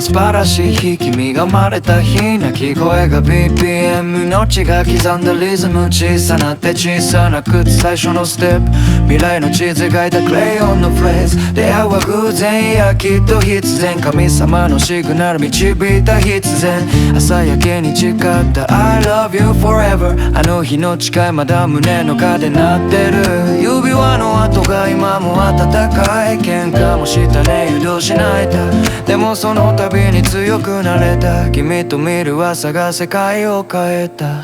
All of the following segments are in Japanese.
素晴らしい日、君が生まれた日、鳴き声が BPM、 命が刻んだリズム、小さな手小さな靴、最初のステップ、未来の地図描いたクレヨンのフレーズ、出会いは偶然、いやきっと必然、神様のシグナル導いた必然、朝焼けに誓った I love you forever、 あの日の誓いまだ胸の中で鳴ってる、指輪の跡が今も温かい、喧嘩もしたね、誘導しないた、でもその度に強くなれた、君と見る朝が世界を変えた。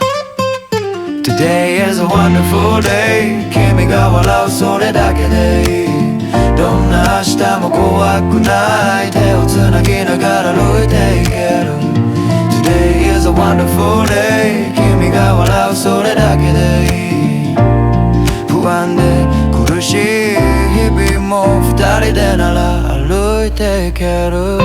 Today is a wonderful day、 君が笑うそれだけでいい、どんな明日も怖くない、手をつなぎながら歩いていける。 Today is a wonderful day、 君が笑うそれだけでいい、不安で苦しい日々も二人でなら歩いていける。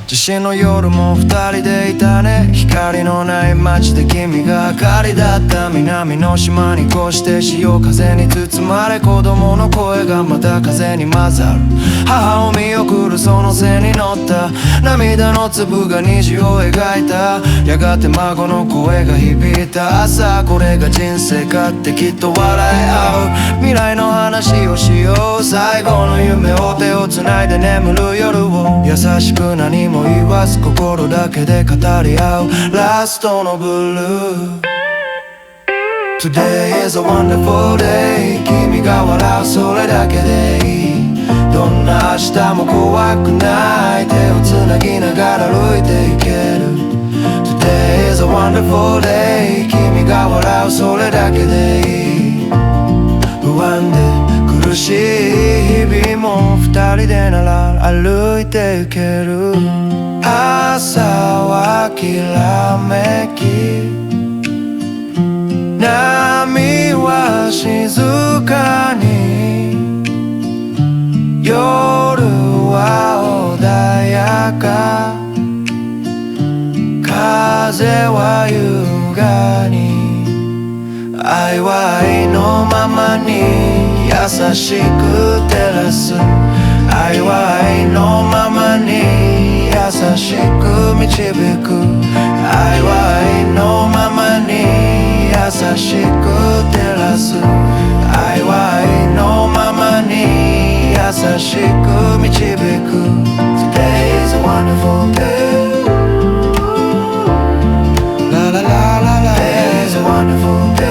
地震の夜も二人でいたね、光のない街で君が明かりだった、南の島にこうして潮風に包まれ、子供の声がまた風に混ざる、母を見送るその背に乗った、涙の粒が虹を描いた、やがて孫の声が響いた、朝これが人生かってきっと笑い合う、未来の話をしよう、最後の夢を手をつないで眠る夜を、優しく何も言わず心だけで語り合うラストのブルー。 Today is a wonderful day、 君が笑うそれだけでいい、どんな明日も怖くない、手をつなぎながら歩いていける。 Today is a wonderful day、 君が笑うそれだけでいい、不安で苦しい日々も二人でなら歩いていける。朝はきらめき、波は静かに、夜は穏やか、風は優雅に、愛は愛のままに優しく照らす、愛は愛のままに優しく導く、愛は愛のままに優しく照らす、愛は愛のままに優しく導く。 Today is a wonderful day、 La la la la la、 Today is a wonderful day、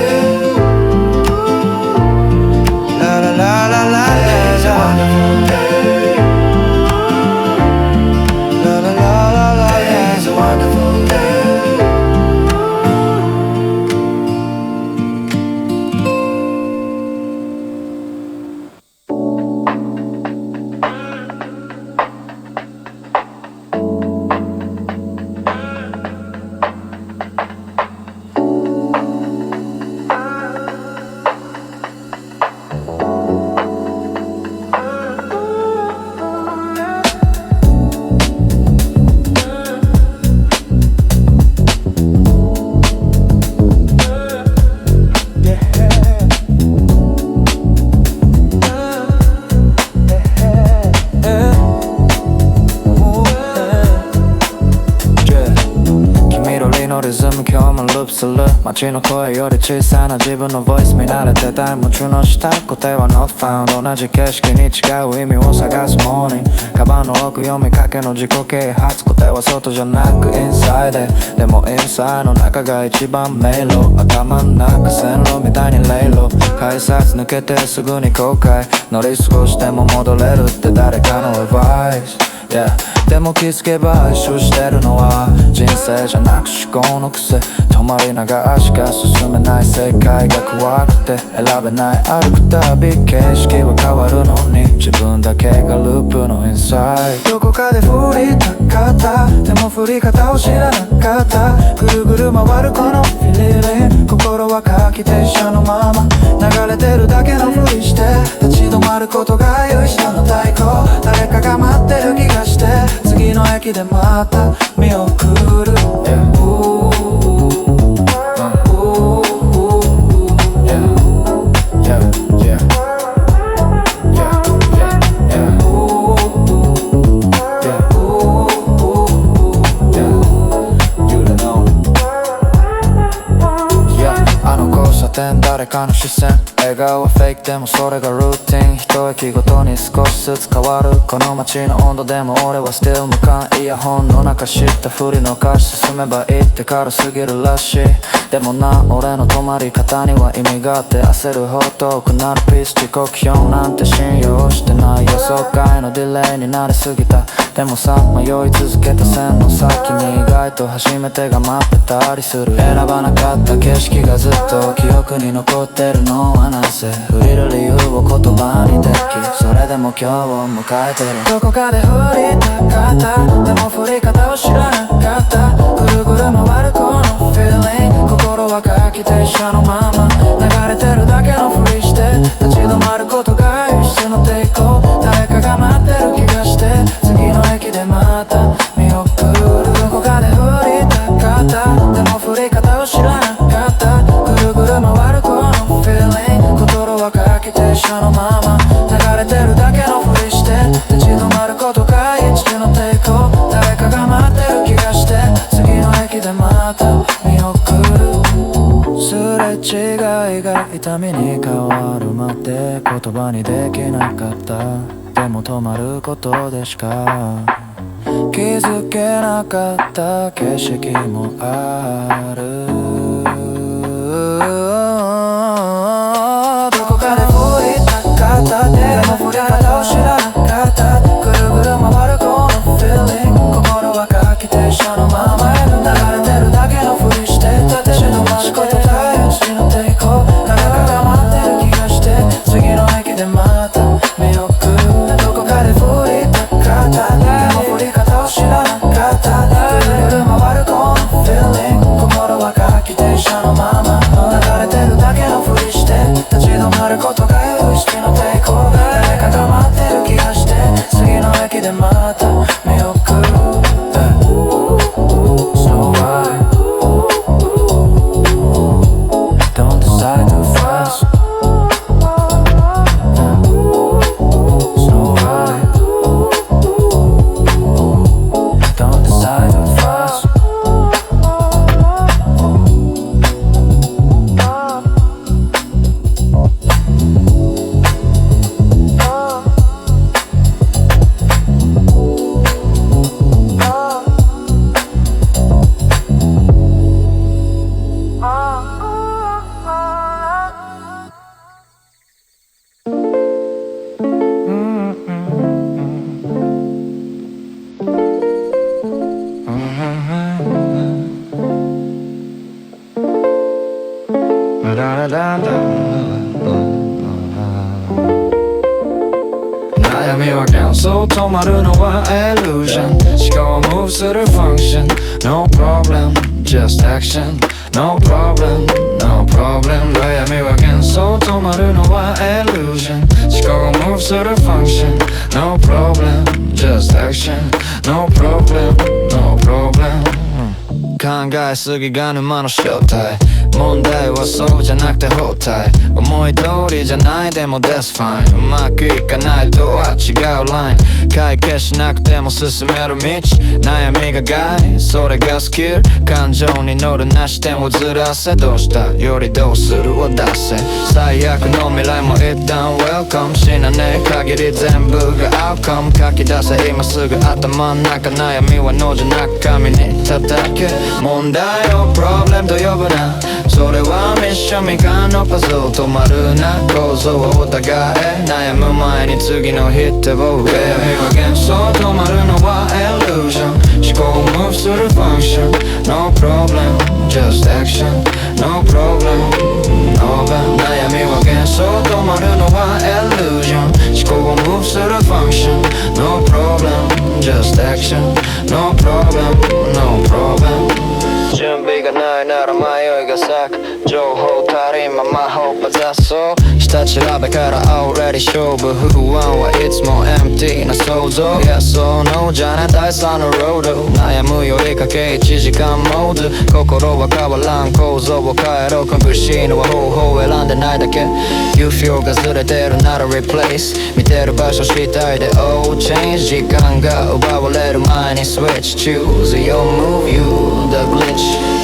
La la la la la、 Today is a wonderful day、街の声より小さな自分のボイス見慣れてタイム中の下、答えは not found、 同じ景色に違う意味を探すモーニング、カバンの奥読みかけの自己啓発、答えは外じゃなくインサイドでもインサイドの中が一番迷路、頭の中線路みたいにレイロ、改札抜けてすぐに後悔、乗り過ごしても戻れるって誰かのアドバイス、yeah、でも気づけば一周してるのは人生じゃなく思考の癖、止まりながらしか進めない世界が怖くて選べない、歩くたび景色は変わるのに自分だけがループのインサイド、どこかで振りたかった、でも振り方を知らなかった、ぐるぐる回るこのフィリリン、心は夏季停車のまま流れてるだけのふりして、立ち止まることが唯一の対抗、誰かが待ってる気がして次の駅でまた見送る、かの視線笑顔はフェイクでもそれがルーティン一息ごとに少しずつ変わるこの街の温度でも俺は still 無感イヤホンの中知ったふりの歌詞進めばいいって軽すぎるらしいでもな俺の止まり方には意味があって焦るほど遠くなるピース時刻表なんて信用してない予想外のディレイになりすぎたでもさ迷い続けた線の先に意外と初めてが待ってたりする選ばなかった景色がずっと記憶に残ってるのはなぜ触れる理由を言葉にできそれでも今日を迎えてるどこかで振りたかったでも振り方を知らなかったぐるぐる回るこの feeling 心は回帰停車のまま流れてるだけのふりして立ち止まることが一種の抵抗誰かが待ってる気がして次の駅でまた見送るどこかで振りたかったでも振り方を知らなかったぐるぐる回るこの feeling 心は回帰停車のまま流れてるだけのふりして立ち止まることが一種の抵抗誰かが待ってる気がして次の駅でまた見送るすれ違いが痛みに変わるまで言葉にできなかったでも止まることでしか気づけなかった景色もあるどこかで振りたかったでも振り方を知らなかったぐるぐる回るこの feeling 心は回帰停車のまま流れてるだけのふりして立ち止まることが一種の抵抗誰かが待ってる気がして次の駅でまた見送るどこかで振りたかったでも振り方を知らなかったぐるぐる回るこの feeling 心は回帰停車のまま流れてるだけのふりして立ち止まることが一種の抵抗誰かが待ってる気がして次の駅でまた見送る So why don't decide too fast So why don't decide too fast悩みは幻想止まるのは illusion 思考を move する function No problem, just action No problem, no problem 悩みは幻想止まるのは illusion 思考を move する function No problem, just action No problem, no problem 考えすぎが沼の正体問題はそうじゃなくて包帯思い通りじゃないでも that's fine うまくいかないとは違うライン解決しなくても進める道悩みが害それがスキル感情に乗るなし点をずらせどうしたよりどうするを出せ最悪の未来も一旦 welcome 死なねえ限り全部が outcome 書き出せ今すぐ頭の中悩みはのじゃなく紙に叩け問題を problem と呼ぶなそれはミッション未完のパズル止まるな構造をお互い悩む前に次のヒットを上幻想止まるのは illusion 思考を move する function No problem, just action No problem, no bad 悩みは幻想止まるのは illusion 思考を move する function No problem, just action No problem, no problem準備がないなら迷いが咲く情報足りんままほっぱざそう下調べから already 勝負不安はいつも empty な想像 Yes or no じゃね第三のロード悩むよりかけ1時間モード心は変わらん構造を変えろ苦しいのは方法を選んでないだけ You feel がずれてるなら replace 見てる場所したいで Oh change 時間が奪われる前に switch Choose your move you the glitch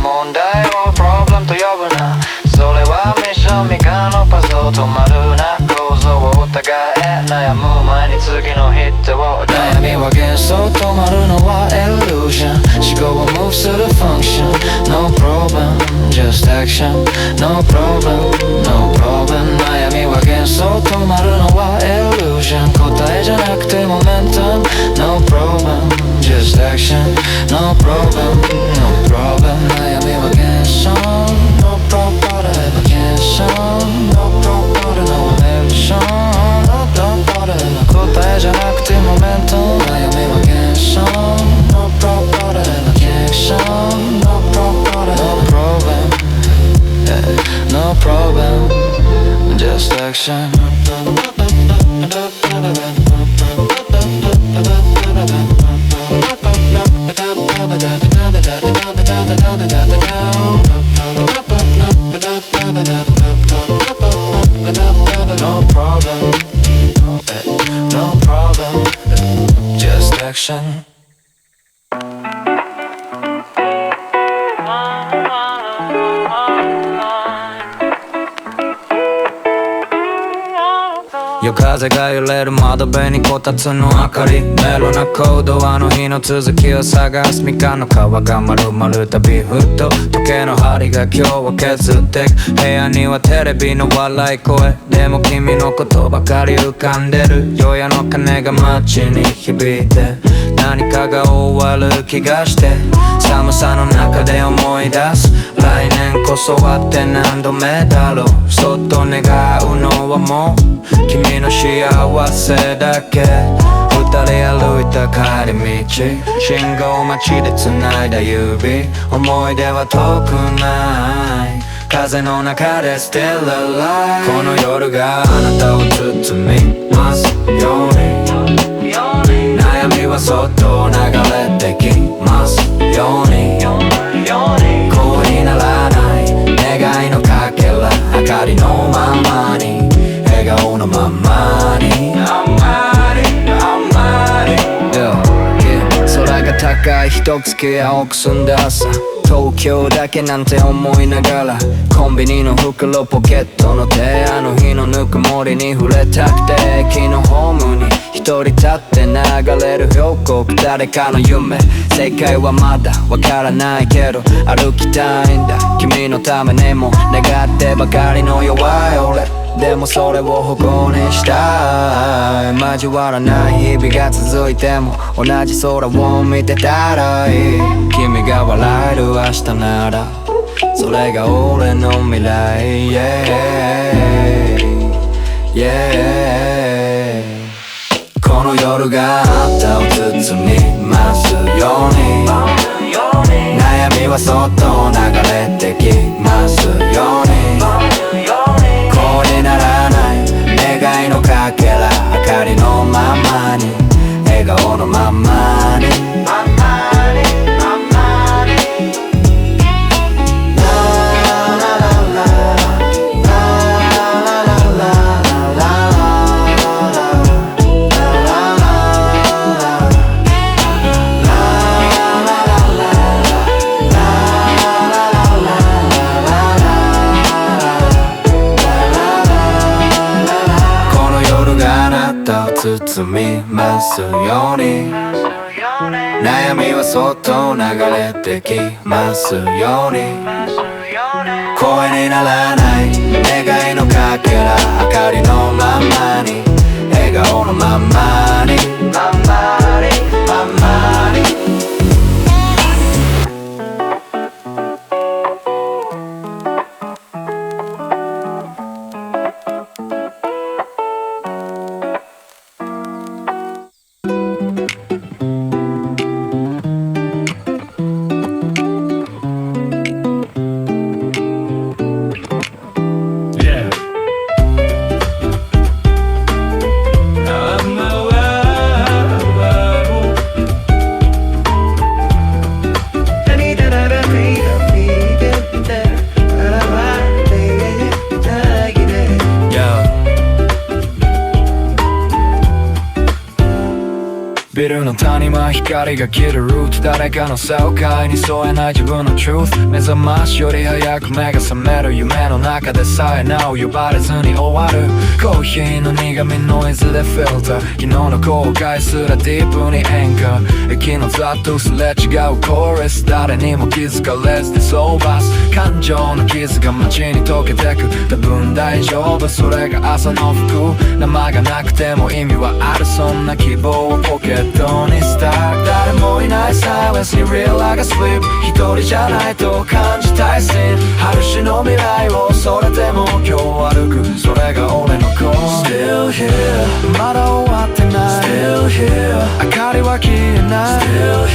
問題をプロブレムと呼ぶな。それはミッション未完のパズル止まるな。構造を疑え悩む前に次のヒットを。悩みは幻想止まるのはイリュージョン。思考を move するファンクション。 No problem just action No problem No problem 悩みは幻想止まるのはイリュージョン。答えじゃなくてモメンタム No problem just action No problem No problem 悩みは幻想 No problem 現象 No problem No illusion No problem 答えじゃなくてモメンタム悩みは現象 No problem 現象 No problem No problem No problem Just action No problem No problem Just action夜風が揺れる窓辺にこたつの明かりメロなコードあの日の続きを探すみかんの皮が丸々旅フット時計の針が今日を削ってく部屋にはテレビの笑い声でも君のことばかり浮かんでる夜夜の鐘が街に響いて何かが終わる気がして寒さの中で思い出す来年こそはって何度目だろうそっと願うのはもう君の幸せだけ二人歩いた帰り道信号待ちで繋いだ指思い出は遠くない風の中で Still alive この夜があなたを包みますように悩みはそっと流れてきますように声にならない願いのかけら明かりのままに笑顔のままに空が高い一月青く澄んだ朝東京だけなんて思いながらコンビニの袋ポケットの手あの日のぬくもりに触れたくて駅のホームに一人立って流れる予告誰かの夢正解はまだわからないけど歩きたいんだ君のためにも願ってばかりの弱い俺でもそれを誇りにしたい交わらない日々が続いても同じ空を見てたらいい君が笑える明日ならそれが俺の未来 yeah, yeah この夜があなたを包みますように悩みはそっと流れてきますように声にならない願いのかけら明かりのままに笑顔のままに包みますように悩みはそっと流れてきますように声にならない願いのかけら明かりのままに笑顔のままにビルの谷間光が切るルート誰かの世界に添えない自分の truth 目覚ましより早く目が覚める夢の中でさえなお呼ばれずに終わるコーヒーの苦味ノイズでフィルター昨日の後悔すらディープに演歌駅のざっとすれ違うコーラス誰にも気づかれずでそうバス感情の傷が街に溶けてく多分大丈夫それが朝の服名前がなくても意味はあるそんな希望をポケットにスタック誰もいないサイレンスに real like a sleep 一人じゃないと感じたいシーン春日の未来をそれでも今日歩くそれが俺のコー Still here まだ終わってない Still here 明かりは消えない Still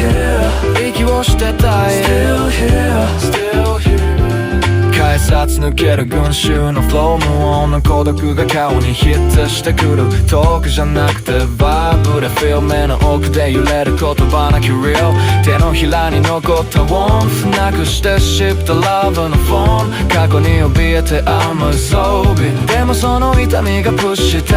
here 息をしてたい Still here Still here改札抜ける群衆のフロー無音の孤独が顔にヒットしてくる遠くじゃなくてバーブでフィル目の奥で揺れる言葉なき real 手のひらに残った warmth なくして ship the love のフォン過去に怯えて I'm a zombie でもその痛みがプッシュして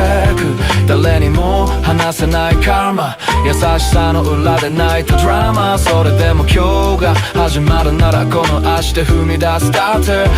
く誰にも話せないカルマ優しさの裏で泣いたドラマそれでも今日が始まるならこの足で踏み出すスターター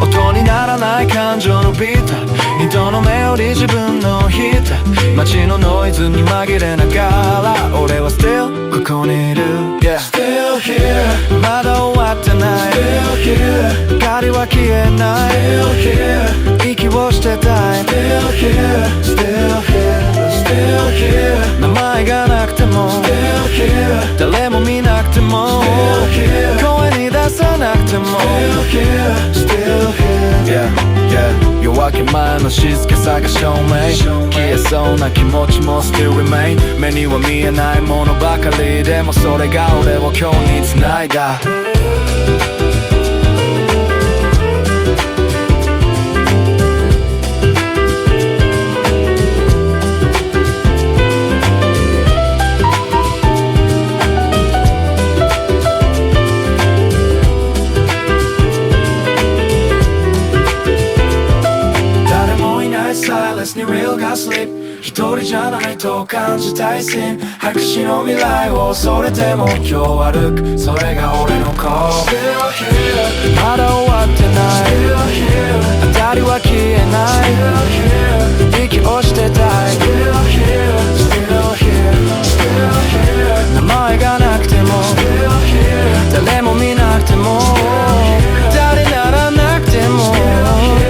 音にならない感情のビート人の目より自分のヒータ街のノイズに紛れながら俺は still ここにいる、yeah. Still here まだ終わってない Still here 光は消えない Still here 息をしてたい Still here Still here Still here 名前がなくても Still here 誰も見なくても Still here 声に出さなくても Still here Still here Yeah Yeah 夜明け前の静けさが証明消えそうな気持ちも still remain 目には見えないものばかりでもそれが俺を今日に繋いだに real が sleep 一人じゃないと感じたいシーン白紙の未来をそれでも今日歩くそれが俺の子 Still here まだ終わってない Still here 当たりは消えない Still here 息をしてたい Still here Still here Still here 名前がなくても Still here 誰も見なくても誰ならなくても Still here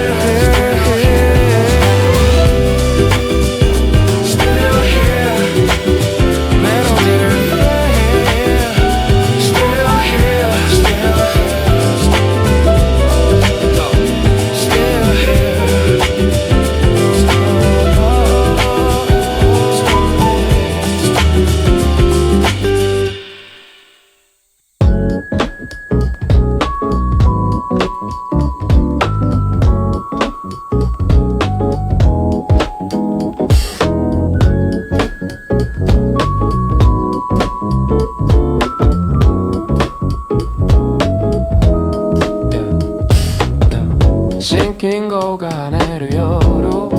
信号が跳ねる夜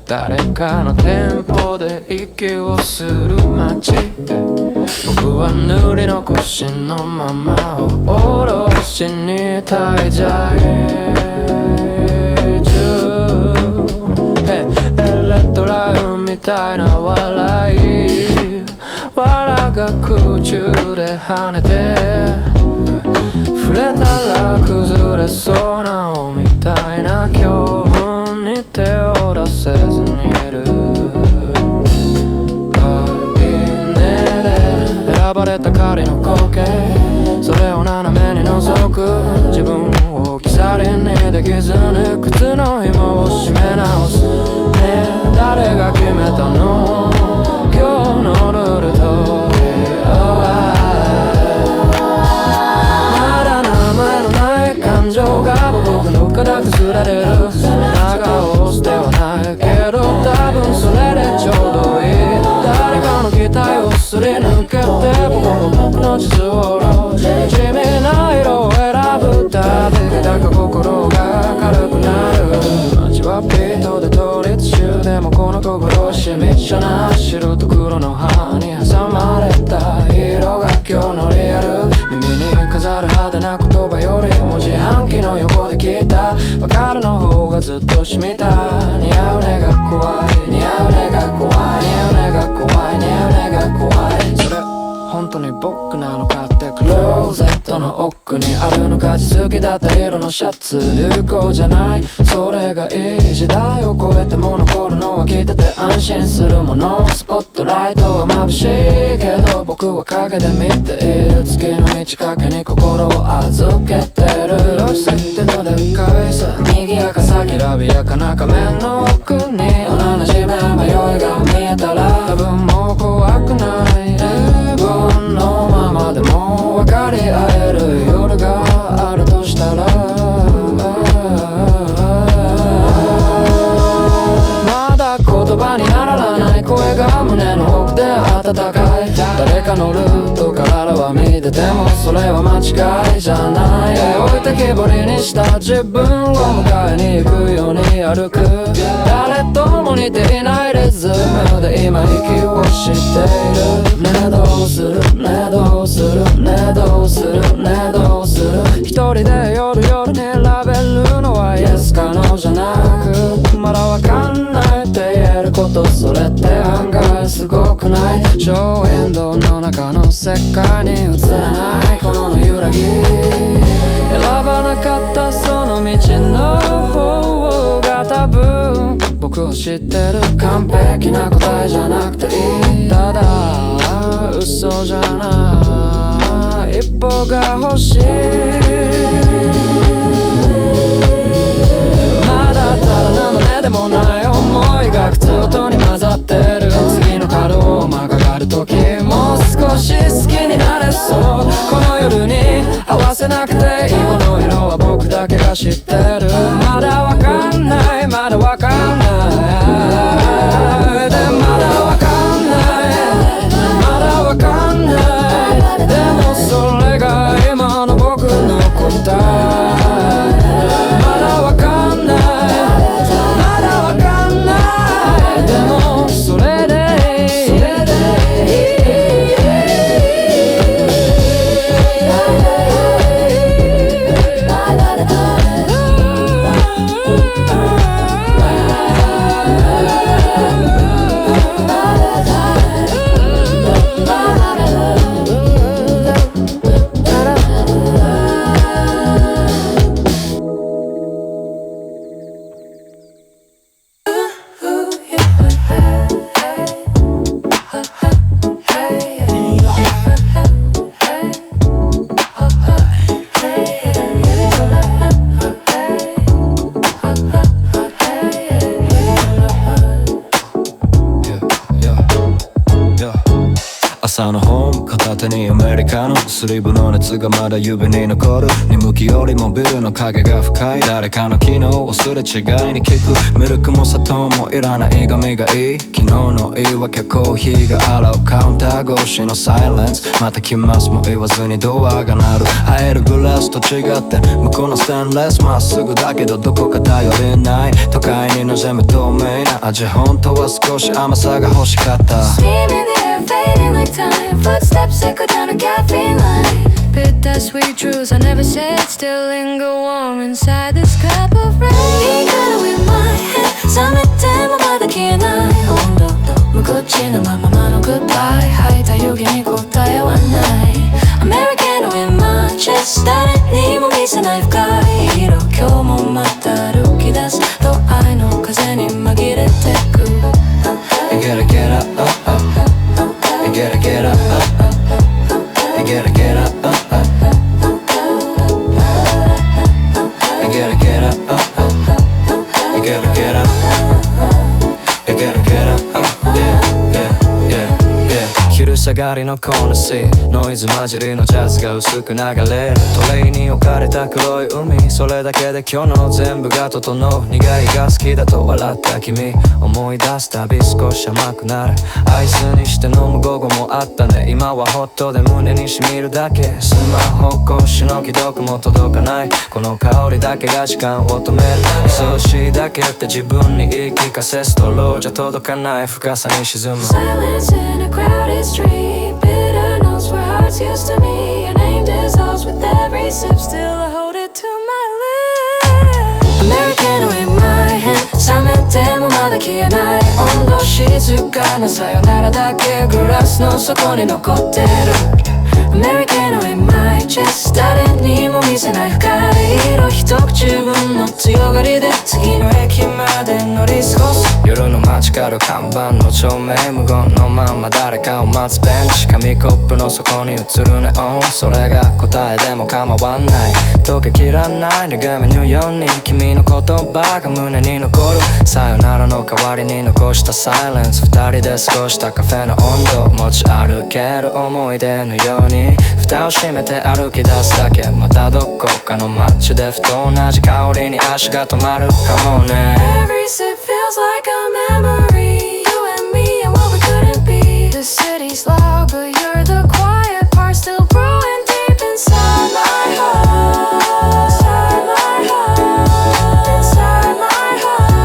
誰かの店舗で息をする街僕は塗り残しのままを下ろしに滞在中エレトラインみたいな笑い笑が空中で跳ねて触れたら崩れそうな尾みたいな恐怖に手を出せずにいる垣根で選ばれた仮の光景それを斜めに覗く自分を置き去りにできずに靴の紐を締め直すねえ誰が決めたの今日のルールと感情が僕の肩崩れる長押すではないけど多分それでちょうどいい誰かの期待をすり抜けて僕の地図を地味な色を選ぶたびだか心が軽くなる街はピートで倒立中ででもこの心はしみっしょな白と黒の葉に挟まれた色が今日のリアル耳に飾る派手な言葉より文字暗記の横で聞いたわかるの方がずっと染みた似合うねが怖い似合うねが怖い似合うねが怖い似合うねが怖いそれ本当に僕なのかってクローゼットの奥にあるのか好きだった色のシャツ流行じゃないそれがいい時代を超えても残るのは着てて安心するものスポットライトは眩しいけど僕は影で見ている月の満ち欠けに心を預けてる設定のでっかいさ賑やかさきらびやかな仮面の奥に同じ目迷いが見えたら多分もう怖くない自分のままでも分かり合える夜があるとしたらまだ言葉にならない声が胸の奥で温かい誰かのルートからは見ててもそれは間違いじゃない置いてきぼりにした自分を迎えに行くように歩く誰とも似ていないリズムで今息をしているねどうするねどうするねどうするねどうする一人で夜に選べるのは Yes 可能じゃなくまだわかんないって言えることそれって案外すごくないショーエンドの中の世界に映らないこの揺らぎ選ばなかったその道の方が多分僕を知ってる完璧な答えじゃなくていいただ嘘じゃない一歩が欲しいまだただのねでもない思いが靴音に混ざってる次の角を曲がる時もう少し好きになれそうこの夜に合わせなくていいこの色は僕だけが知ってるまだわかんないまだわかんないでまだわかんないまだわかんないでもそれが今の僕の答えまだわかんないまだわかんないでもそれで朝の本片手にアメリカのスリーブの熱がまだ指に残る眠気よりもビルの影が深い誰かの昨日をすれ違いに聞くミルクも砂糖もいらない髪がいい昨日の言い訳コーヒーが洗うカウンター越しのサイレンスまた来ますも言わずにドアが鳴る会えるグラスと違って向こうのステンレスまっすぐだけどどこか頼りない都会に望む透明な味本当は少し甘さが欲しかったFading like time, footsteps echo down a caffeine line. Bittersweet truths I never said still linger warm inside this cup of rain. Hikaru in my head, 冷めてもまだ消えない温度と無口なままの goodbye 吐いた湯気に答えはない Americano in my chest 誰にも見せない深い色今日もまた歩き出すと愛の風に紛れてく You gotta get up, up, up. You gotta get up, up, up. You gotta get up, up, up. You gotta get up, up, up. You gotta get up. You gotta get up, up. Yeah, yeah, yeah, yeah. 昼下がりのコーナーシーノイズ混じりのジャズが薄く流れるトレイに置かれた黒い海それだけで今日の全部が整う苦いが好きだと笑った君思い出すたび少し甘くなるアイスにして飲む午後もあったね今はホットで胸に染みるだけスマホ越しの既読も届かないこの香りだけが時間を止める忙しいだけって自分に言い聞かせストローじゃ届かない深さに沈む Silence in a crowded street Bitter notes where hearts used to meet Your name dissolves with every sip Still I hold it to my lips American in my hand 冷めてもまだ消えない温度静かなさよならだけグラスの底に残ってる American in my chest 誰にも見せない深い色一口分の強がりで次の駅まで乗り過ごす夜の街角看板の照明無言のまま誰かを待つベンチ紙コップの底に映るネオンそれが答えでも構わない溶けきらない苦みのように君の言葉が胸に残るさよならの代わりに残したサイレンス二人で過ごしたカフェの温度持ち歩ける思い出のように蓋を閉めて歩き出すだけまたどこかの街でふと同じ香りに足が止まるかもね Every sip feels like a memory You and me and what we couldn't be The city's loud but you're the quiet part Still growing deep inside my heart Inside my heart Inside my heart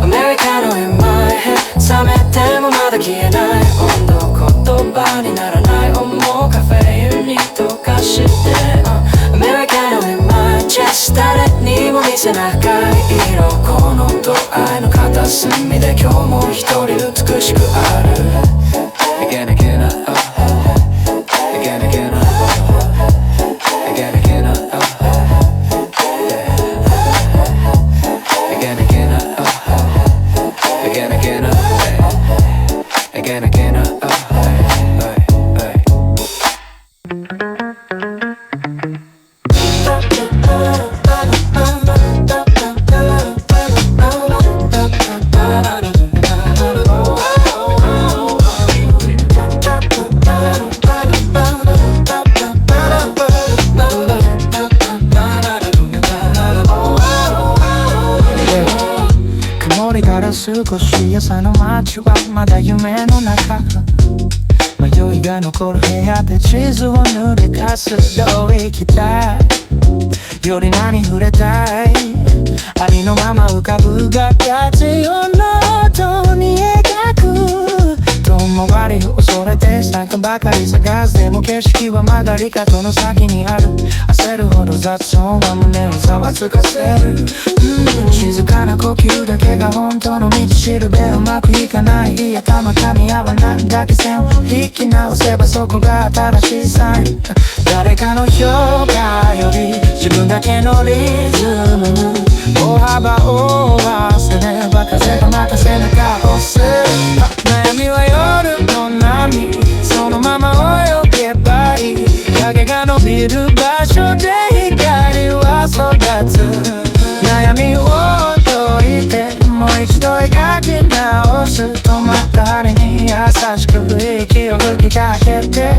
Americano in my head 冷めてもまだ消えない温度言葉にならない思うカフェユニット化して、Americano in my chest 誰にも見せない深い色このドアの片隅で今日も一人美しくある Again again Again again Again again Again again Again again Again again曇りから少し朝の街はまだ夢の中迷いが残る部屋で地図を塗り出すどう生きたいより何触れたいありのまま浮かぶが風をノートに描く遠回りを恐れて参加ばかり探すでも景色は曲がり角の先にある焦るほど雑音は胸をざわつかせる、静かな呼吸だけが本当の道しるべうまくいかないいやたまたみ合わないだけ線を引き直せばそこが新しいサイン誰かの評価より自分だけのリズム歩幅を忘れば風がまた背中を押す悩みは夜の波そのまま泳げばいい影が伸びる場所で光は育つ悩みを解いてもう一度描き直す止まった針に優しく息を吹きかけて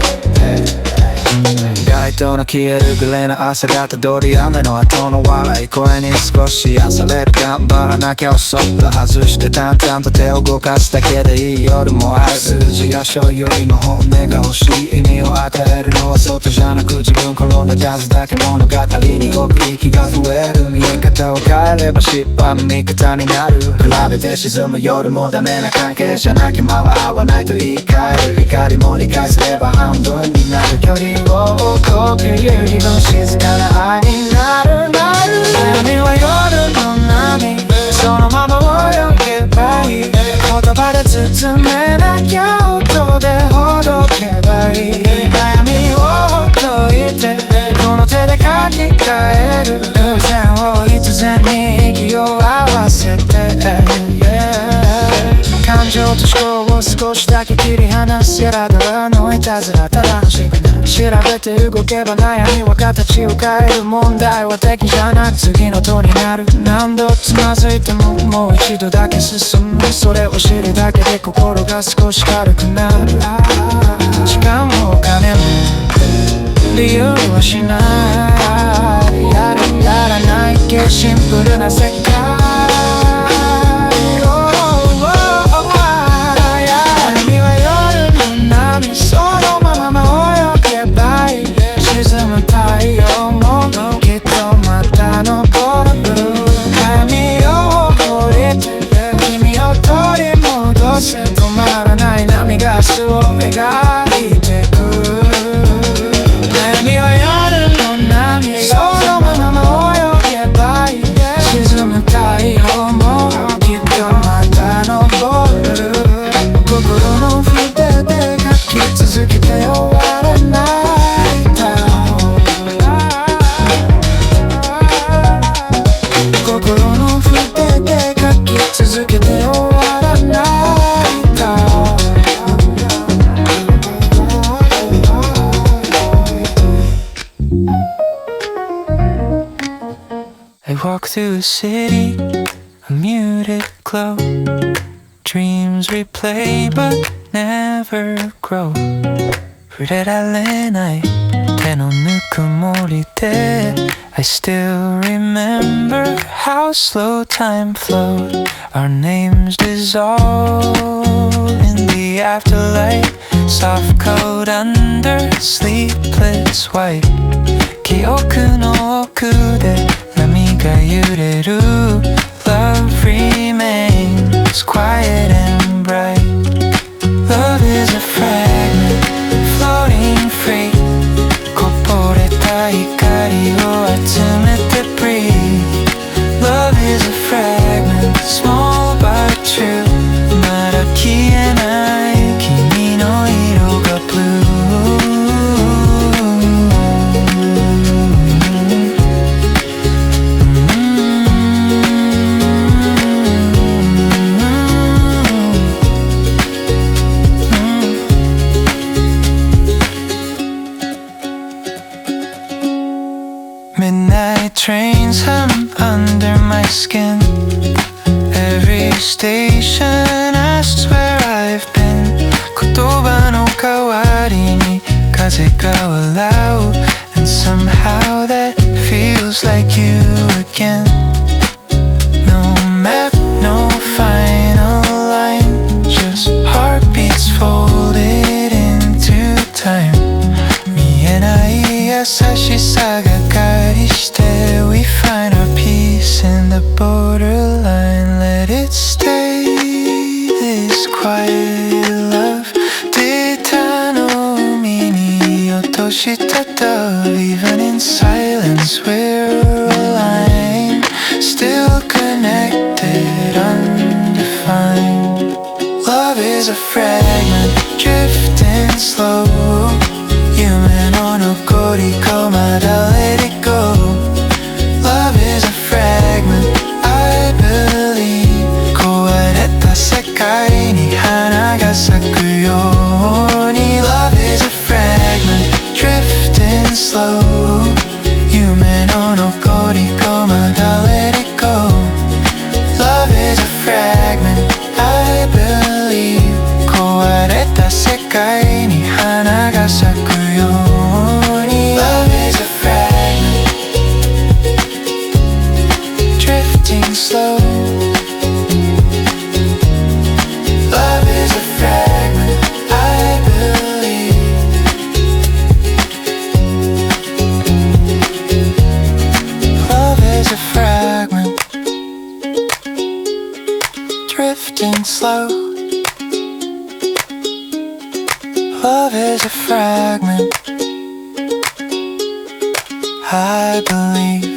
街灯の消えるグレーな朝がたどり雨の後の笑い声に少し癒される頑張らなきゃ遅っと外して淡々と手を動かすだけでいい夜もある数字や書よりも本音が欲しい意味を与えるのは外じゃなく自分転んだジャズだけ物語に奥行きが増える見え方を変えれば失敗も味方になる比べて沈む夜もダメな関係じゃなきゃ間は合わないと言い換える光も理解すれば半分になる距離を置く夕日の静かな愛になる悩みは夜の波そのまま泳げばいい言葉で包めなきゃ音でほどけばいい悩みを解いてこの手で書き換える偶然を必然に息を合わせて、感情と思考を少しだけ切り離すやら側のいたずら正しくない調べて動けば悩みは形を変える問題は敵じゃなく次の音になる何度つまずいてももう一度だけ進むそれを知るだけで心が少し軽くなる時間をお金も理由はしないやるやらないけシンプルな世界波は夜の波そのまま泳げばいい沈む太陽もきっとまた昇る髪を降りて君を取り戻せ止まらない波が明日を描いてく波は夜の波そのまま泳げばいい沈む太陽もきっとまた昇る心の筆で書き続けて終わらない歌を心の筆で書き続けて終わらない歌をI walk through a city, a muted glow. Dreams replay but never grow. 触れられない手のぬくもりで I still remember how slow time flowed. Our names dissolve in the afterlight. Soft cold under sleepless white. 記憶の奥で波が揺れる Love remains quiet and bright. Love is a fragment floating free. こぼれた光を集めて breathe. Love is a fragment small but true. まだ消えない君の色が blue.Trains hum under my skin. Every station asks where I've been. 言葉の代わりに風が笑う And somehow that feels like you again. No map, no final line. Just heartbeats folded into time. 見えない優しさが返して We find our peace in the borderline. Let it stay this quiet love. 出たの海に落としたdove. Even in silence we're aligned. Still connected, undefined. Love is a fragment drifting slow. 夢の残り子まだ let it go. Love is a fragment, I believe. 壊れた世界に花が咲くように Love is a fragment, drifting slow. 夢の残り子まだ let it go. Love is a fragment, I believe. 壊れた世界に花が咲くように Love is a fragment drifting slow. Love is a fragment, I believe. Love is a fragment drifting slow. Love is a fragment, I believe.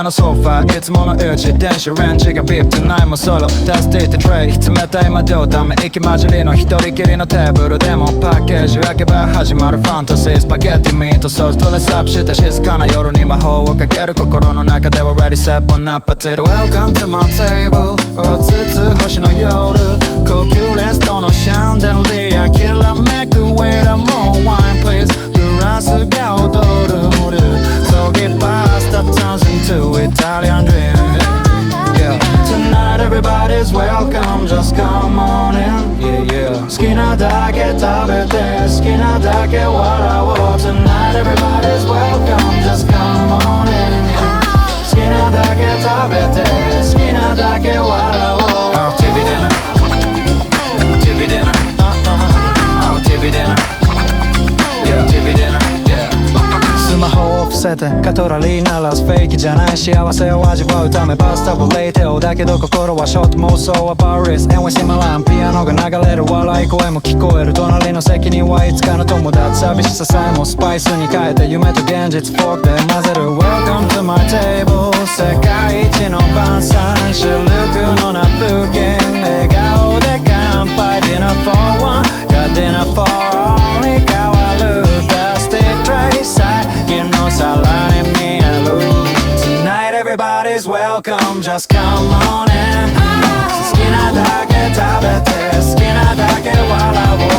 のソファーいつものうち電子レンジがビップないもソロ出していてトレイ冷たい窓ため息混じりの一人きりのテーブルでもパッケージ開けば始まるファンタジースパゲッティミートソースドレスアップして静かな夜に魔法をかける心の中では Ready set one up potato Welcome to my table 落ち着く星の夜高級レストのシャンデリアきらめく Wait a more wine please グラスが踊るSoggy pasta turns into Italian dream Yeah Tonight everybody's welcome Just come on in Yeah yeah 好きなだけ食べて好きなだけ笑おう Tonight everybody's welcome Just come on in yeah 好きなだけ食べて好きなだけ笑おう TV dinner TV dinner TV dinner Yeah TV dinner Yeah スマホを伏せてカトラリー鳴らすフェイキじゃない幸せを味わうためバスタブレイテオだけど心はショート妄想はパリス And we sing my line ピアノが流れる笑い声も聞こえる隣の席にはいつかの友達寂しささえもスパイスに変えて夢と現実フォークで混ぜる Welcome to my table 世界一の晩餐シルクのナプキン笑顔で乾杯 Dinner for one が Dinner for all に変わるダスティックトレイサイYou know皿に見える Tonight everybody's welcome Just come on in 好きなだけ食べて好きなだけ笑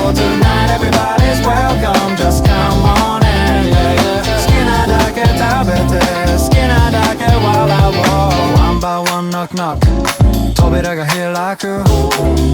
おう Tonight everybody's welcome Just come on in yeah, yeah. 好きなだけ食べて好きなだけ笑おう One by one knock knock 扉が開く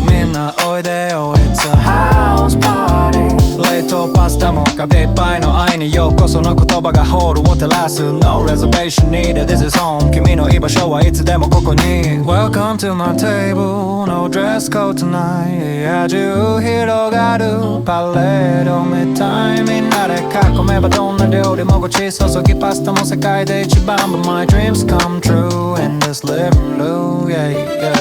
みんなおいでよ It's a house party 冷凍パスタも壁いっぱいの愛にようこその言葉がホールを照らす No reservation needed This is home 君の居場所はいつでもここに Welcome to my table No dress code tonight 部屋中広がるパレードみたいみんなで囲めばどんな料理もごち注ぎパスタも世界で一番 But my dreams come true In this living room yeah, yeah.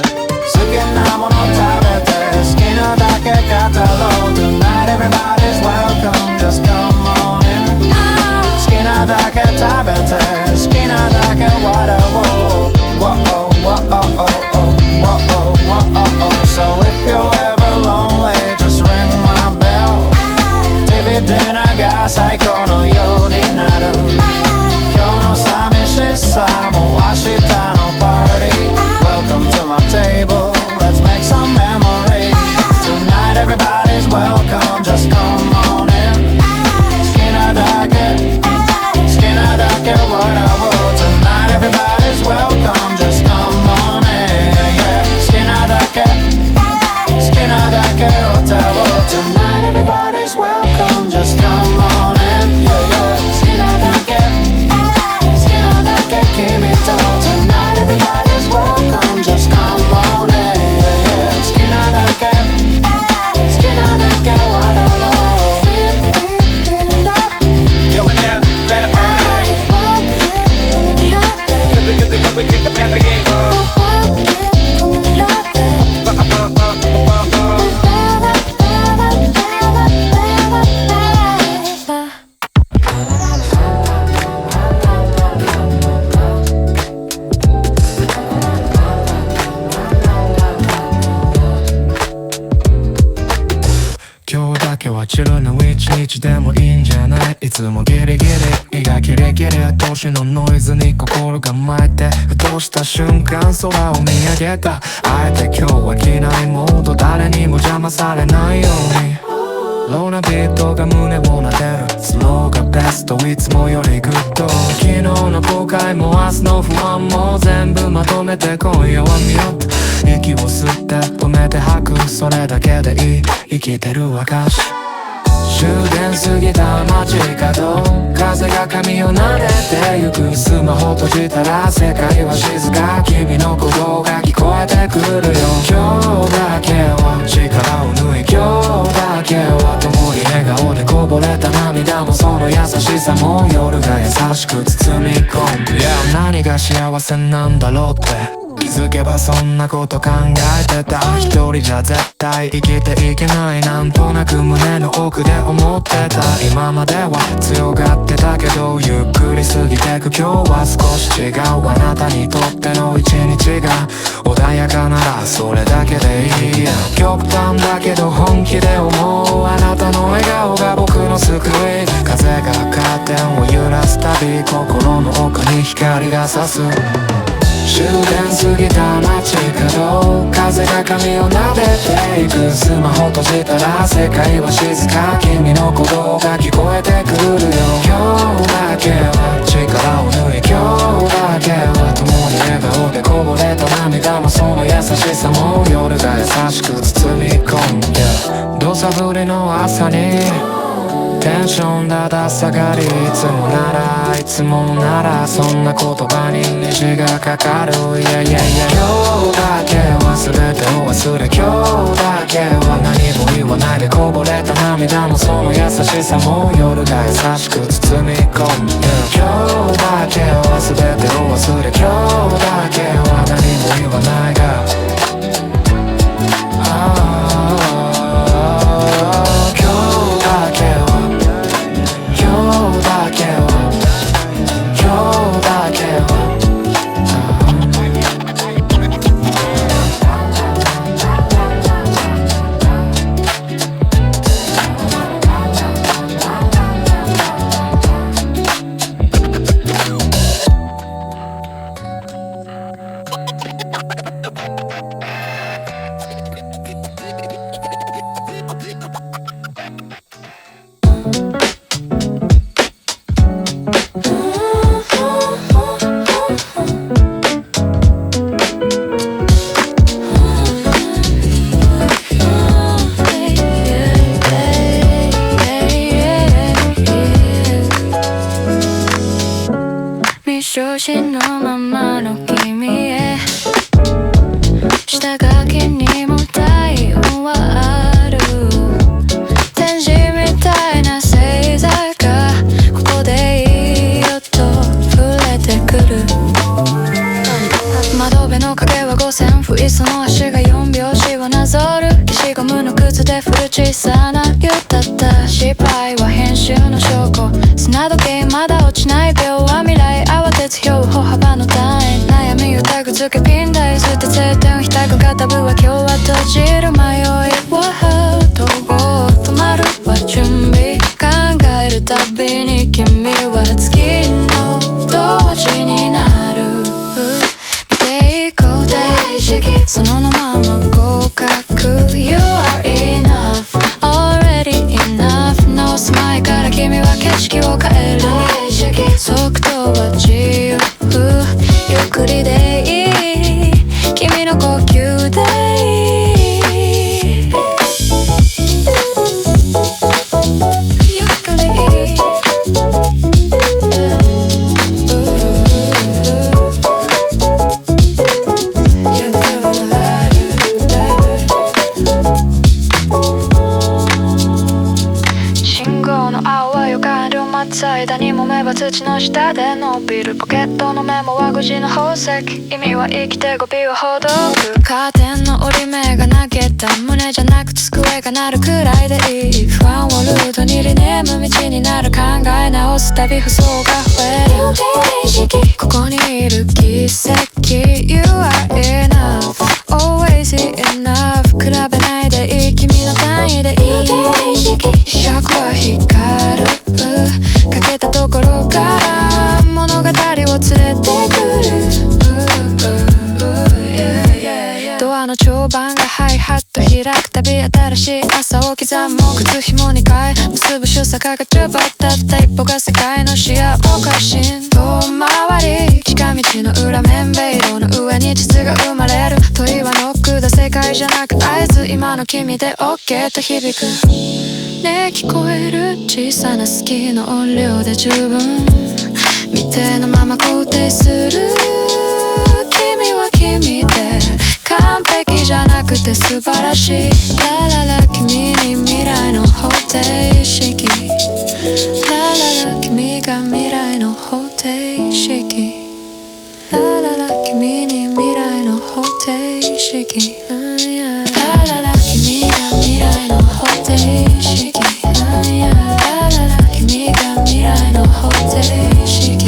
好きなもの食べて好きなだけ語ろう Tonight everybody's welcome Just come on in 好きなだけ食べて好きなだけ笑おう Whoa, whoa, whoa, whoa, whoa, So if you're ever lonely Just ring my bell TV dinnerが最高のようになる今日の寂しさも明日のパーティー Welcome to my table Let's make some memories Tonight everybody's welcome Just come on in 好きなだけ好きなだけ笑おう Tonight everybody's welcome Just come on in yeah. 好きなだけ好きなだけ歌おう Tonight everybody's welcome Just come on in yeah, yeah. 好きなだけ好きなだけ君と Tonight everybody's welcome Just come on in yeah, yeah. 好きなだけ好きなだけ笑おう Yo, and now, better party Get the pepper game今日だけはチルの一日でもいいんじゃないいつもギリギリ胃がキレキレ都市のノイズに心が巻いてふとした瞬間空を見上げたあえて今日は機内モード誰にも邪魔されないようにローなビートが胸を撫でるスローがベストいつもよりグッド昨日の後悔も明日の不安も全部まとめて今夜は見よう息を吸って止めて吐くそれだけでいい生きてる証終電過ぎた街角風が髪を撫でてゆくスマホ閉じたら世界は静か君の鼓動が聞こえてくるよ今日だけは力を抜い今日だけは共に笑顔でこぼれた涙もその優しさも夜が優しく包み込む、yeah. 何が幸せなんだろうって気づけばそんなこと考えてた一人じゃ絶対生きていけないなんとなく胸の奥で思ってた今までは強がってたけどゆっくり過ぎててく今日は少し違うあなたにとっての一日が穏やかならそれだけでいい極端だけど本気で思うあなたの笑顔が僕の救い風がカーテンを揺らすたび心の奥に光が差す終電過ぎた街角風が髪を撫でていくスマホ閉じたら世界は静か君の鼓動が聞こえてくるよ今日だけは力を抜い今日だけは共に笑顔でこぼれた涙もその優しさも夜が優しく包み込んで土砂降りの朝にテンションだだ下がりいつもならいつもならそんな言葉に虹がかかるいやいやいや今日だけは全てを忘れ今日だけは何も言わないでこぼれた涙のその優しさも夜が優しく包み込んで今日だけは全てを忘れ今日だけは何も言わないが調子のままの君へ下書きにも体温はある天使みたいな星座がここでいいよと触れてくる窓辺の影は5000フイその足が4拍子をなぞる消しゴムの靴で振る小さな湯だった失敗は編集の証拠砂時計まだ落ちない秒は未来慌てつ酔う歩幅の単位悩みをタグ付けピンダイスって晴天をひたく片部は今日は閉じる迷いは統合止まるは準備考えるたびに君は月の同時になる見ていこう大意識そのまま合格 You are enough already enough 直す前から君は景色を変える速度は自由ゆっくりでいい君の呼吸でいいゆっくり信号の青は予感量待つ間にもめば土の下で伸びるポケットのメモは5時の宝石意味は生きて語尾はほどくカーテンの折り目が投げた胸じゃなく机が鳴るくらいでいい不安をルートにリネーム道になる考え直すたび不相が増えるここにいる奇跡 You are enough always enough 比べないでいい君の単位でいい尺は光るかけたところから物語を連れてくるドアの長板がハイハット開くたび新しい朝を刻む靴紐に変え結ぶ主坂が10倍たった一歩が世界の視野を過信遠回り近道の裏面ベイドの上に膣が生まれる問いはノックだ世界じゃなく合図今の君で OK と響くねえ聞こえる小さな好きの音量で十分未定のまま肯定する君は君で完璧じゃなくて素晴らしいラララ君に未来の方程式ラララ君が未来の方程式ラララ君に未来の方程式ラララ君が未来の方程式ラララ君が未来の方程式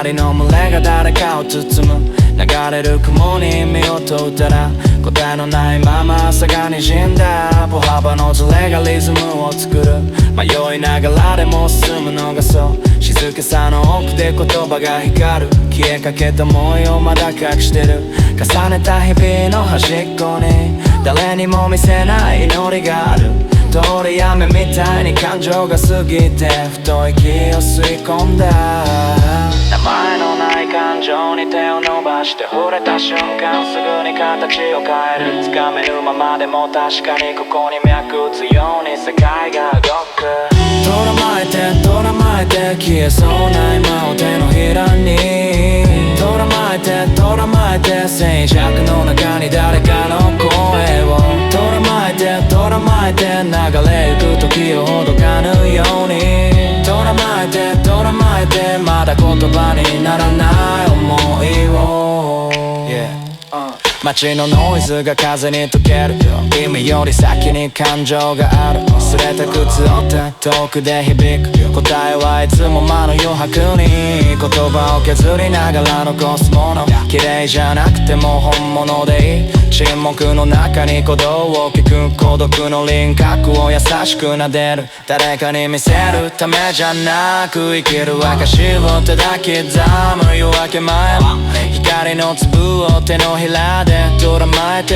光の群れが誰かを包む流れる雲に目を問うたら答えのないまま朝が滲んだ歩幅のズレがリズムを作る迷いながらでも進むのがそう静けさの奥で言葉が光る消えかけた模様まだ隠してる重ねた日々の端っこに誰にも見せない祈りがある通り雨みたいに感情が過ぎて太い息を吸い込んだ名前のない感情に手を伸ばして触れた瞬間すぐに形を変える掴めるままでも確かにここに脈打つように世界が動くとらまえてとらまえて消えそうな今を手のひらにとらまえてとらまえて静寂の中に誰かの声をとらまえてとらまえて流れゆく時をほどかぬようにとらまえてとらまえてまだ言葉にならない想いを、街のノイズが風に溶ける意味より先に感情がある擦れた靴をって遠くで響く答えはいつも間の余白に言葉を削りながら残すもの綺麗じゃなくても本物でいい沈黙の中に鼓動を聞く孤独の輪郭を優しく撫でる誰かに見せるためじゃなく生きる証をただ刻む夜明け前光の粒を手のひらでとらまえて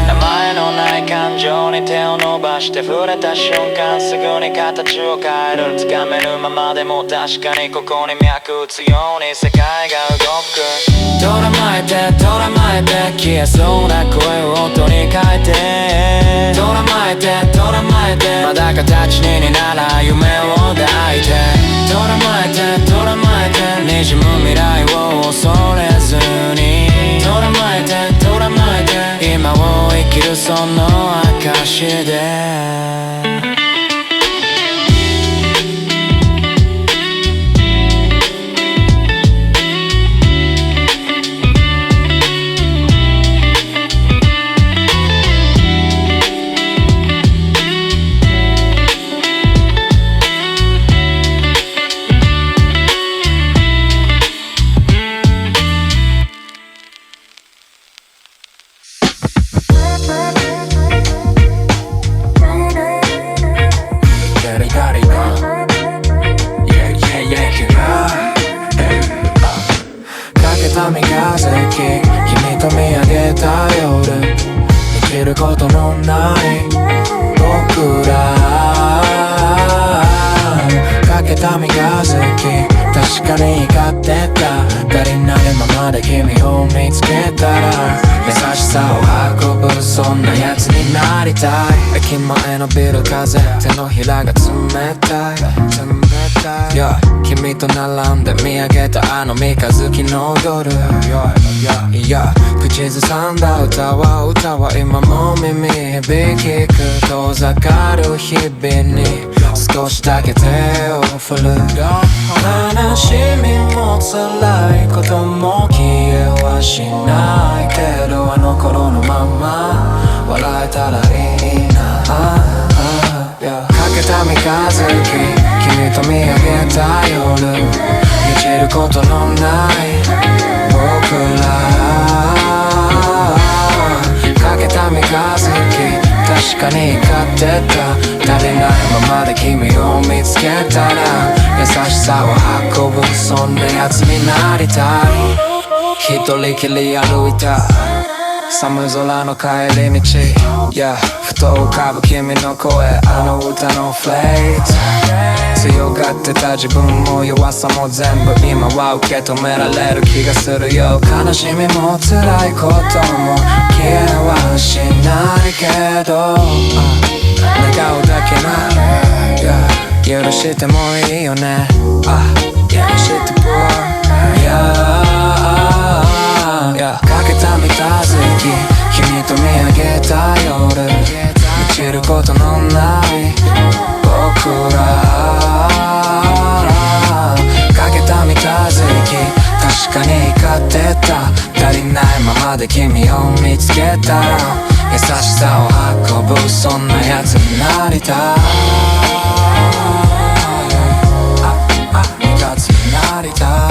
名前のない感情に手を伸ばして触れた瞬間すぐに形を変える掴めるままでも確かにここに脈打つように世界が動くとらまえてとらまえて消えそうな声を音に変えてとらまえてとらまえてまだ形になら夢を抱いてとらまえてとらまえて滲む未来を恐れずにとらまえてとらまえて今を生きるその証で三が席君と見上げた夜生きることのない僕らかけた三が席確かに光ってた足りないままで君を見つけたら優しさを運ぶそんなやつになりたい駅前のビル風手のひらが冷たい君と並んで見上げたあの三日月の夜口ずさんだ歌は今も耳響く遠ざかる日々に少しだけ手を振る悲しみも辛いことも消えはしないけどあの頃のまま笑えたらいいなかけた三日月君と見上げた夜満ちることのない僕らかけた三日月確かに光ってた足りないままで君を見つけたら優しさを運ぶそんなやつになりたい一人きり歩いた寒空の帰り道ふと浮かぶ君の声あの歌のフレーズ強がってた自分も弱さも全部今は受け止められる気がするよ悲しみも辛いことも消えはしないけど願うだけな許してもいいよね許してもかけた三日月君と見上げた夜満ちることのない僕らかけた三日月確かに光ってた足りないままで君を見つけたら優しさを運ぶそんなやつになりたい三日月になりたい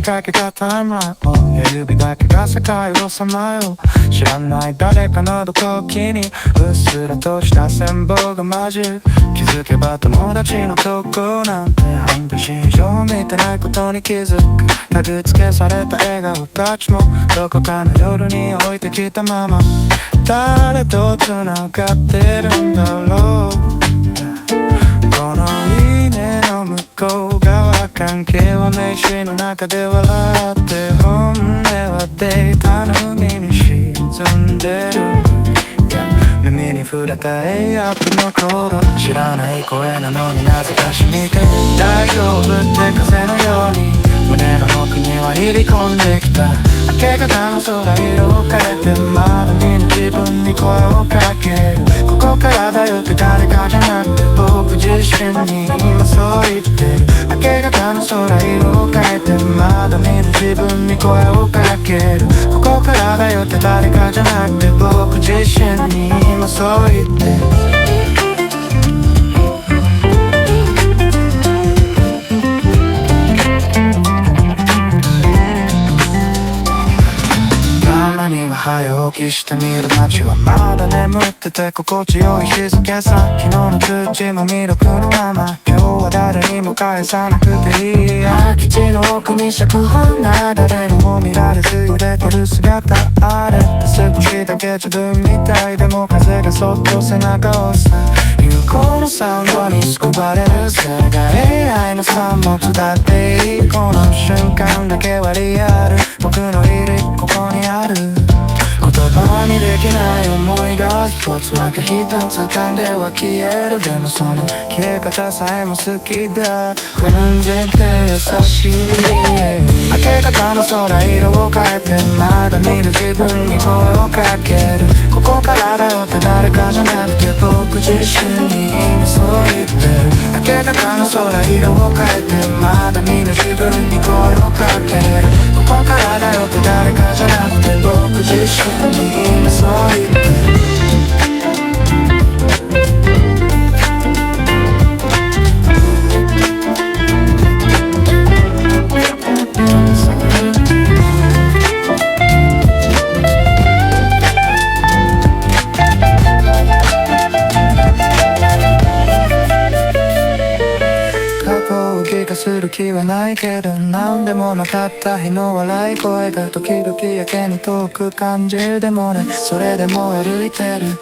しかけたタイムライン指だけが世界をさまよう知らない誰かのどこきにうっすらとした線棒が混じる気づけば友達の投稿なんて半年以上見てないことに気づくタグ付けされた笑顔たちもどこかの夜に置いてきたまま誰と繋がってるんだろうこのいいねの向こう側関係は名刺の中で笑って本音はデータの海に沈んでる耳に触れた A アップのコード知らない声なのになぜかしみて大丈夫って風のように胸の奥には入り込んできた明け方の空色を変えてまだ見ぬ自分に声をかけるここからだよって誰かじゃなくて僕自身に今そう言ってる明け方の空色を変えてまだ見ぬ自分に声をかけるここからだよって誰かじゃなくて僕自身に今そう言ってる早起きしてみる街はまだ眠ってて心地よい日付さ昨日の通知も未読のまま今日は誰にも返さなくていい空き地の奥に釈放な誰にも見られず揺れてる姿あれ少しだけ自分みたいでも風がそっと背中を押す有効なサウンドに救われる世界 AI の産物だっていいこの瞬間だけはリアル僕のいるここにある言葉にできない思いが一つだけ一つ噛んでは消えるでもその消え方さえも好きだ不安全で優しい明け方の空色を変えてまだ見る自分に声をかけるここからだよって誰かじゃなくて僕自身に今そう言ってる明け方の空色を変えてまだ見る自分に声をかけるここからだよって誰かじゃなくて僕自身今そう言ってるする気はないけど何でもなかった日の笑い声が時々やけに遠く感じるでもねそれでも歩いてる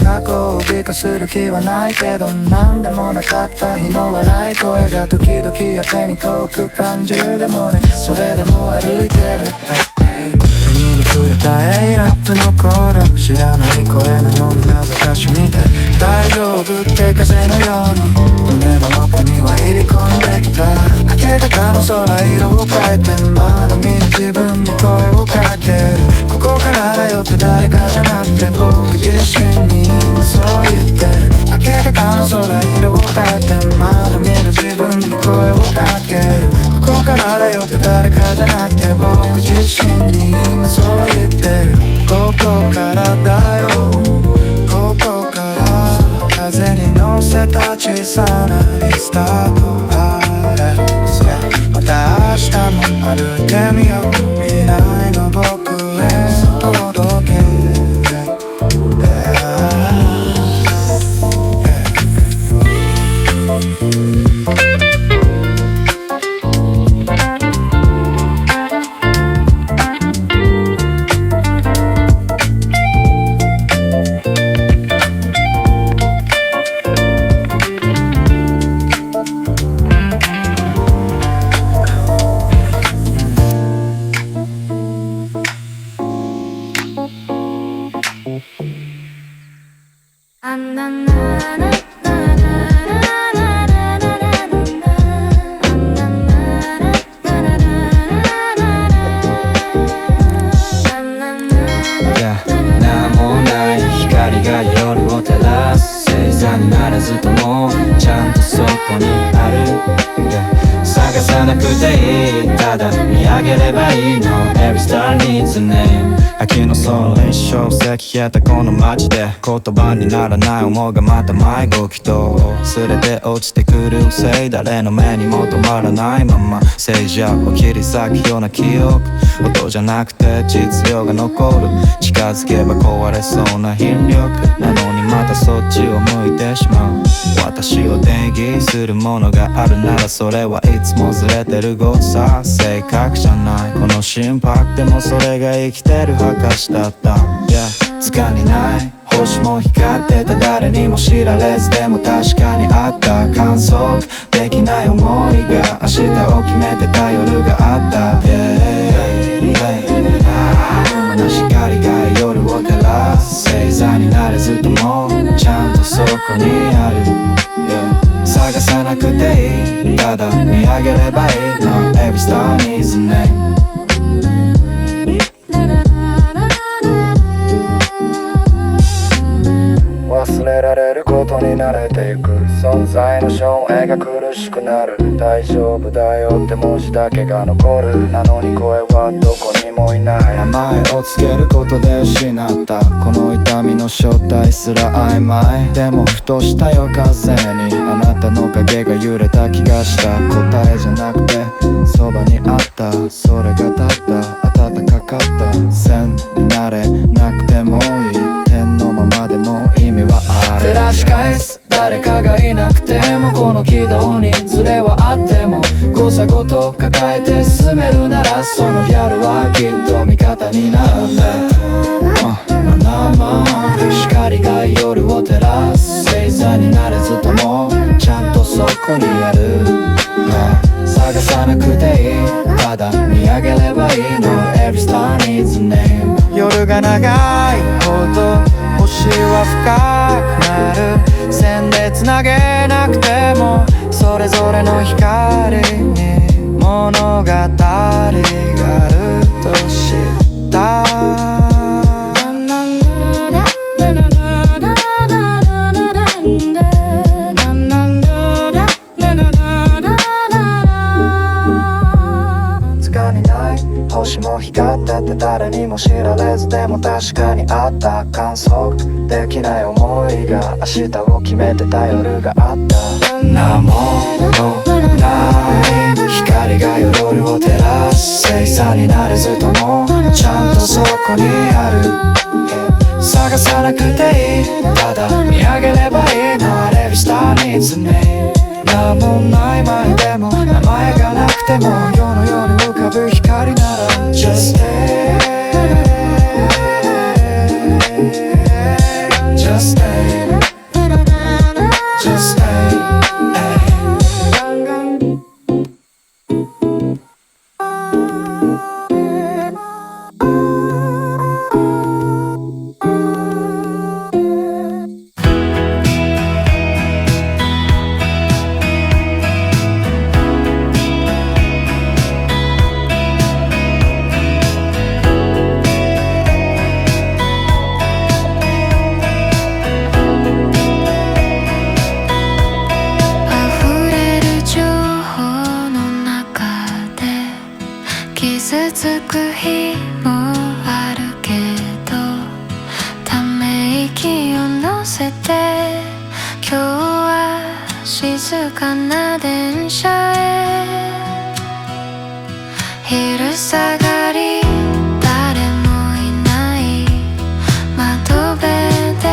過去を美化する気はないけど何でもなかった日の笑い声が時々やけに遠く感じるでもねそれでも歩いてる耳に触れた A ラップのコード知らない声なのになぜかしみて大丈夫って風のように胸の奥には入り込んできた明け方の空色を変えてまだ見ぬ自分に声をかけるここからだよって誰かじゃなくて僕自身にそう言ってる明け方の空色を変えてまだ見ぬ自分に声をかけるここからだよって誰かじゃなくて僕自身にそう言ってるここからだよここから風に乗せた小さなリスタートまた明日も歩いてみよう未来の僕へ届けなくていい、ただ見上げればいいの。 Every star needs a name。 秋の空に小石消えたこの街で言葉にならない思いがまた迷子人を連れて落ちてくるせい、誰の目にも止まらないまま静寂を切り裂くような記憶、音じゃなくて実用が残る、近づけば壊れそうな引力なのにまたそっちを向いてしまう。私を定義するものがあるならそれはいつもずれてる誤差、正確じゃないこの心拍、でもそれが生きてる証だった、yeah、掴にない星も光ってた、誰にも知られずでも確かにあった、観測できない思いが明日を決めてた夜があった、光が夜を照らす星座になれずともちゃんとそこにある、探さなくていい、ただ見上げればいいの。 Every star needs a name。忘れられることに慣れていく、存在の証明が苦しくなる、大丈夫だよって文字だけが残る、なのに声はどこにもいない、名前をつけることで失ったこの痛みの正体すら曖昧、でもふとした夜風にあなたの影が揺れた気がした、答えじゃなくてそばにあった、それがたった暖かかった線になれなくてもいい、点のままでも意味はある、照らし返す誰かがいなくてもこの軌道にズレはあっても誤差ごと抱えて進めるならそのギャルはきっと味方になるんだ、光が夜を照らす星座になれずともちゃんとそこにある、探さなくていい、ただ見上げればいいの。 Every star needs a name。 夜が長いほど星は深くなる、線でつなげなくてもそれぞれの光に物語があると知った、星も光ってて誰にも知られずでも確かにあった、観測できない思いが明日を決めてた夜があった、名もない光が夜を照らす星座になれずともちゃんとそこにある、探さなくていい、ただ見上げればいいの。 Every star needs a name。 名もない前でも名前がなくても世のように浮かぶ光なら Just stay Just stay Just stay傷つく日もあるけどため息を乗せて今日は静かな電車へ昼下がり誰もいない窓辺で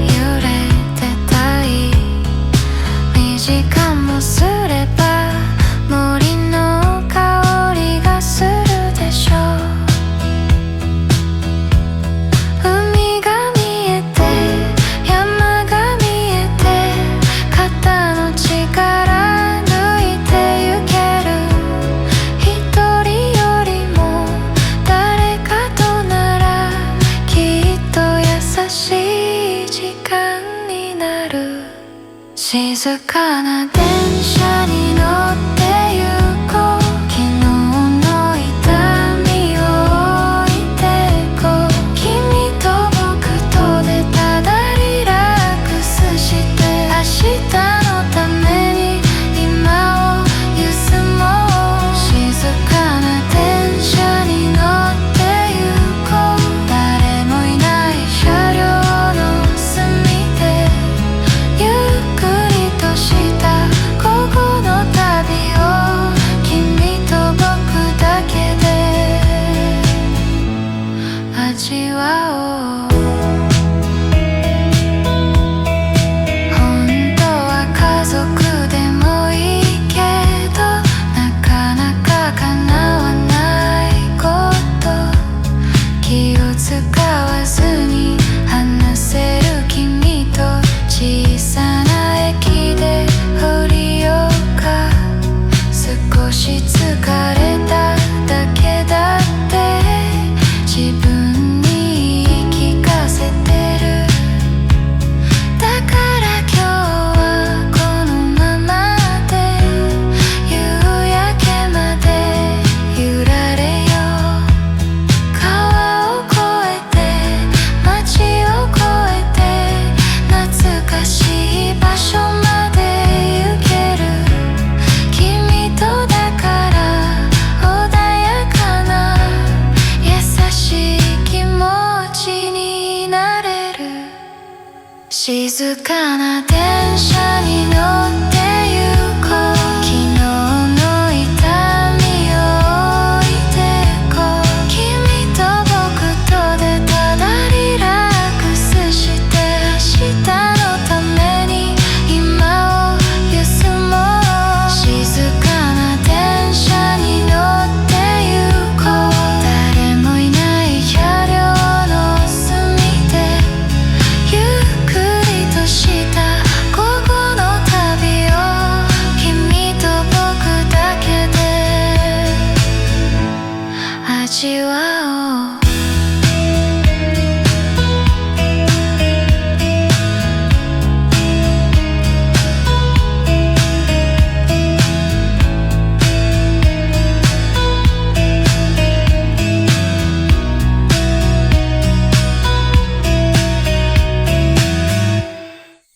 揺れてたい2時間もすれば森の香りがするでしょう海が見えて山が見えて肩の力抜いてゆける一人よりも誰かとならきっと優しい時間になる静かな電車に乗ってゆこう昨日の痛みを置いてこう君と僕とでただリラックスして明日のために今をゆすもう静かな電車に乗ってゆこう昨日の痛みを置いてこう君と僕とでただリラックスして明日のために今を休もう静かな電車に乗ってゆこう誰もいない車両の隅でゆっくりとした午後の旅を君と僕だけで味わう